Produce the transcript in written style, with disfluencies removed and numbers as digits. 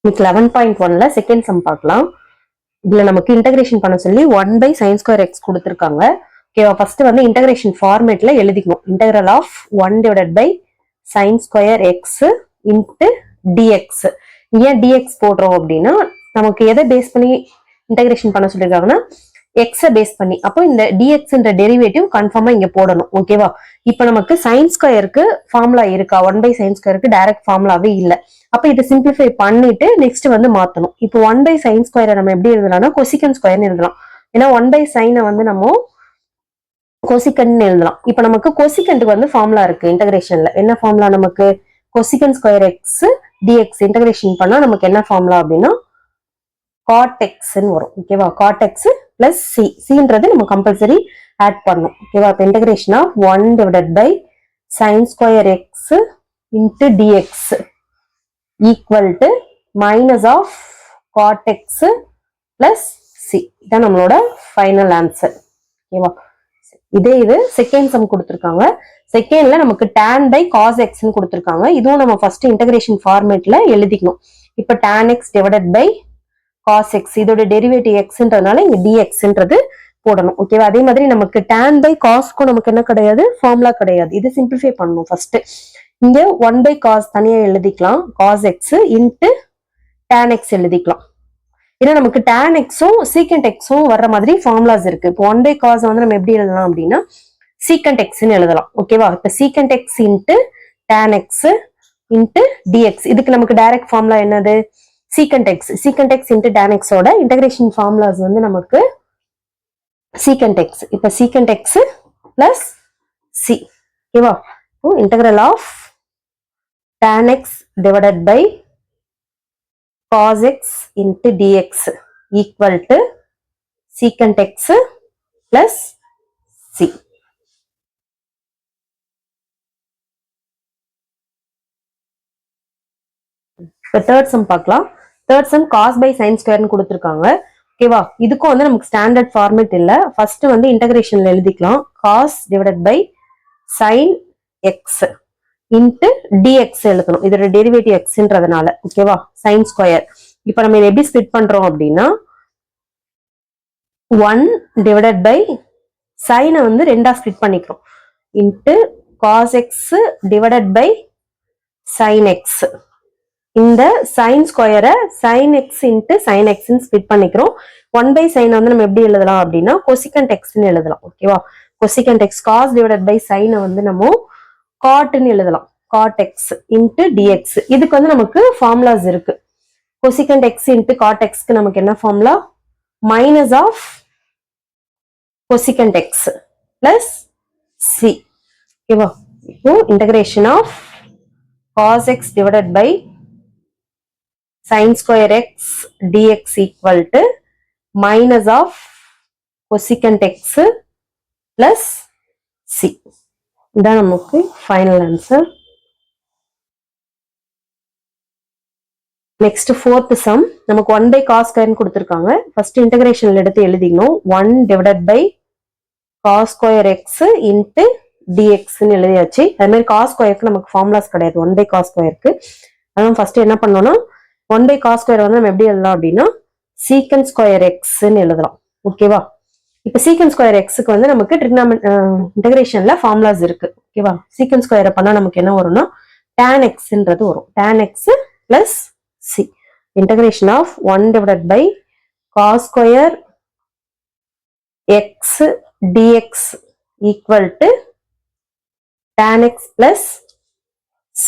இன்னைக்கு 11.1ல second sum பார்க்கலாம். இதுல நமக்கு இன்டகிரேஷன் பண்ண சொல்லி 1/sin²x கொடுத்துருக்காங்க. ஓகேவா? ஃபர்ஸ்ட் வந்து இன்டகிரேஷன் ஃபார்மேட்ல எழுதிக்கணும். Integral of 1/sin²x into dx. ஏன் டிஎக்ஸ் போடுறோம் அப்படின்னா நமக்கு எதை பேஸ் பண்ணி இன்டகிரேஷன் பண்ண சொல்லியிருக்காங்கன்னா எக்ஸ பேஸ் பண்ணி. அப்போ இந்த டிஎக்ஸ்ன்ற டெரிவேட்டிவ் கன்ஃபார்மா இங்க போடணும். ஓகேவா? இப்ப நமக்கு sin²க்கு ஃபார்முலா இருக்கா? 1/sin²க்கு டைரக்ட் ஃபார்முலாவே இல்ல. அப்ப இதை சிம்பிளிஃபை பண்ணிட்டு நெக்ஸ்ட் வந்து மாத்தணும். இப்போ 1/sin² நம்ம எப்படி எழுதலாம்னா கொசிகன்² எழுதலாம். ஏன்னா 1/sin வந்து நம்ம கொசிகன் எழுதலாம். இப்ப நமக்கு கொசிகன்ட்டுக்கு வந்து ஃபார்முலா இருக்கு இன்டகிரேஷன்ல. என்ன ஃபார்முலா நமக்கு? கொசிகன்²x dx இன்டகிரேஷன் பண்ணா நமக்கு என்ன ஃபார்முலா அப்படின்னா cot x வரும். ஓகேவா? cot x plus c. cன்றது நம்ம கம்பல்சரி ஆட் பண்ணணும். ஓகேவா? இப்போ integration of 1/sin²x into dx equal to minus of cot x plus c. இதான் நம்மளோட ஃபைனல் ஆன்சர். ஓகேவா? இது செகண்ட் சம் கொடுத்துருக்காங்க. செகண்ட்ல நமக்கு tan by cos x கொடுத்துருக்காங்க. இதுவும் நம்ம ஃபர்ஸ்ட் இன்டகிரேஷன் ஃபார்மேட்ல எழுதிக்கணும். இப்போ tan x divided by cos x, இதோட டெரிவேட்டிவ் xன்றதுனால இங்க dxன்றது போடணும். ஓகேவா? அதே மாதிரி நமக்கு tan by cosக்கும் நமக்கு என்ன கிடையாது? ஃபார்முலா கிடையாது. இது சிம்பிளிஃபை பண்ணணும் ஃபர்ஸ்ட். இங்க 1/cos தனியா எழுதிக்கலாம். cos x into tan x எழுதிக்கலாம். ஏன்னா நமக்கு tan xும் secant xும் வர்ற மாதிரி ஃபார்முலாஸ் இருக்கு. இப்போ 1/cos வந்து நம்ம எப்படி எழுதலாம் அப்படின்னா secant xன்னு எழுதலாம். ஓகேவா? இப்ப secant x into tan x into dx. இதுக்கு நமக்கு டைரக்ட் ஃபார்முலா என்னது? secant x into tan x ஓட இன்டகிரேஷன் ஃபார்முலாஸ் வந்து நமக்கு secant x. இப்ப secant x plus c. ஓகேவா? Integral of tan x divided by cos x into dx equal to secant x plus c. இப்ப third sum பார்க்கலாம். Third sum cos by sin² கொடுத்துருக்காங்க. ஓகேவா? இதுக்கும் வந்து நமக்கு ஸ்டாண்டர்ட் ஃபார்மேட் இல்ல. ஃபர்ஸ்ட் வந்து இன்டகிரேஷன்ல எழுதிக்கலாம். cos divided by sin x into dx எழுதணும். இதோட டெரிவேட்டிவ் xன்றதுனால. ஓகேவா? sin². இப்ப நம்ம இதை எப்படி ஸ்பிளிட் பண்றோம் அப்படின்னா 1 divided by sin வந்து ரெண்டா ஸ்பிளிட் பண்ணிக்கிறோம். Into cos x divided by sin x. இந்த sin² sin x into sin x split பண்ணிக்கிறோம். 1/sin வந்து நம்ம எப்படி எழுதலாம் அப்படின்னா cosecant x எழுதலாம். ஓகேவா? cosecant x cos divided by sin வந்து நம்ம cotன்னு எழுதலாம். cot x into dx. இதுக்கு வந்து நமக்கு ஃபார்முலாஸ் இருக்கு. cosecant x into cot x க்கு நமக்கு என்ன formula? minus of cosecant x plus c. ஓகேவா? இப்போ integration of cos x divided by sin²x dx equal to minus of cosecant x plus c. இதான் நமக்கு final answer. Next fourth some நமக்கு 1/cos² கொடுத்துருக்காங்க. First இன்டகிரேஷன்ல எடுத்து எழுதிக்கணும். 1 divided by cos²x into dx எழுதியாச்சு. அது மாதிரி cos²க்கு நமக்கு ஃபார்முலாஸ் கிடையாது 1/cos²க்கு. அதான் ஃபர்ஸ்ட் என்ன பண்ணோம்னா 1/cos² வந்து நம்ம எப்படி எழுதலாம் அப்படின்னா secant²x எழுதலாம். ஓகேவா? இப்ப secant²x வந்து நமக்கு இன்டகிரேஷன்ல ஃபார்முலாஸ் இருக்கு. ஓகேவா? secant² பண்ணா நமக்கு என்ன வரும்னா tan xன்றது வரும். tan x plus c. Integration of 1 divided by cos² x dx equal to tan x plus c.